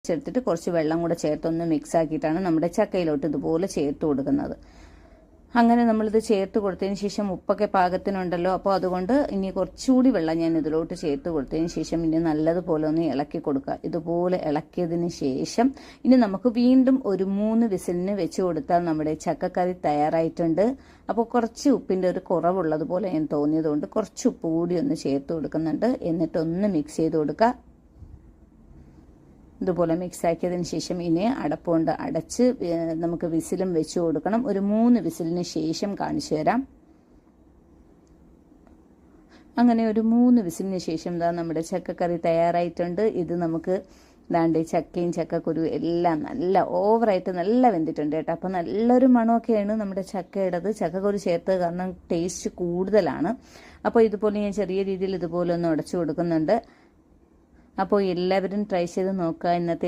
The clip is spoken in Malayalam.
ചേർത്തിട്ട് കുറച്ച് വെള്ളം കൂടെ ചേർത്തൊന്ന് മിക്സ് ആക്കിയിട്ടാണ് നമ്മുടെ ചക്കയിലോട്ട് ഇതുപോലെ ചേർത്ത് കൊടുക്കുന്നത്. അങ്ങനെ നമ്മളിത് ചേർത്ത് കൊടുത്തതിന് ശേഷം ഉപ്പൊക്കെ പാകത്തിനുണ്ടല്ലോ, അപ്പോൾ അതുകൊണ്ട് ഇനി കുറച്ചുകൂടി വെള്ളം ഞാൻ ഇതിലോട്ട് ചേർത്ത് കൊടുത്തതിന് ശേഷം ഇനി നല്ലതുപോലെ ഒന്ന് ഇളക്കി കൊടുക്കുക. ഇതുപോലെ ഇളക്കിയതിന് ശേഷം ഇനി നമുക്ക് വീണ്ടും ഒരു 3 വിസിലിന് വെച്ച് കൊടുത്താൽ നമ്മുടെ ചക്കക്കറി തയ്യാറായിട്ടുണ്ട്. അപ്പോൾ കുറച്ച് ഉപ്പിൻ്റെ ഒരു കുറവുള്ളതുപോലെ ഞാൻ തോന്നിയതുകൊണ്ട് കുറച്ച് ഉപ്പ് കൂടി ഒന്ന് ചേർത്ത് കൊടുക്കുന്നുണ്ട്. എന്നിട്ടൊന്ന് മിക്സ് ചെയ്ത് കൊടുക്കുക. ഇതുപോലെ മിക്സ് ആക്കിയതിന് ശേഷം ഇനി അടപ്പുകൊണ്ട് അടച്ച് നമുക്ക് വിസിലും വെച്ച് കൊടുക്കണം. ഒരു 3 വിസിലിന് ശേഷം കാണിച്ചു തരാം. അങ്ങനെ ഒരു 3 വിസിലിന് ശേഷം നമ്മുടെ ചക്കക്കറി തയ്യാറായിട്ടുണ്ട്. ഇത് നമുക്ക് ദാണ്ട് ചക്കയും ചക്കക്കുരു എല്ലാം നല്ല ഓവറായിട്ട് നല്ല വെന്തിട്ടുണ്ട് കേട്ടോ. അപ്പോൾ നല്ലൊരു മണമൊക്കെയാണ് നമ്മുടെ ചക്കയുടേത്. ചക്കക്കുരു ചേർത്ത് കാരണം ടേസ്റ്റ് കൂടുതലാണ്. അപ്പോൾ ഇതുപോലെ ഞാൻ ചെറിയ രീതിയിൽ ഇതുപോലെ ഒന്ന് ഉടച്ചു കൊടുക്കുന്നുണ്ട്. അപ്പോൾ എല്ലാവരും ട്രൈ ചെയ്ത് നോക്കുക. ഇന്നത്തെ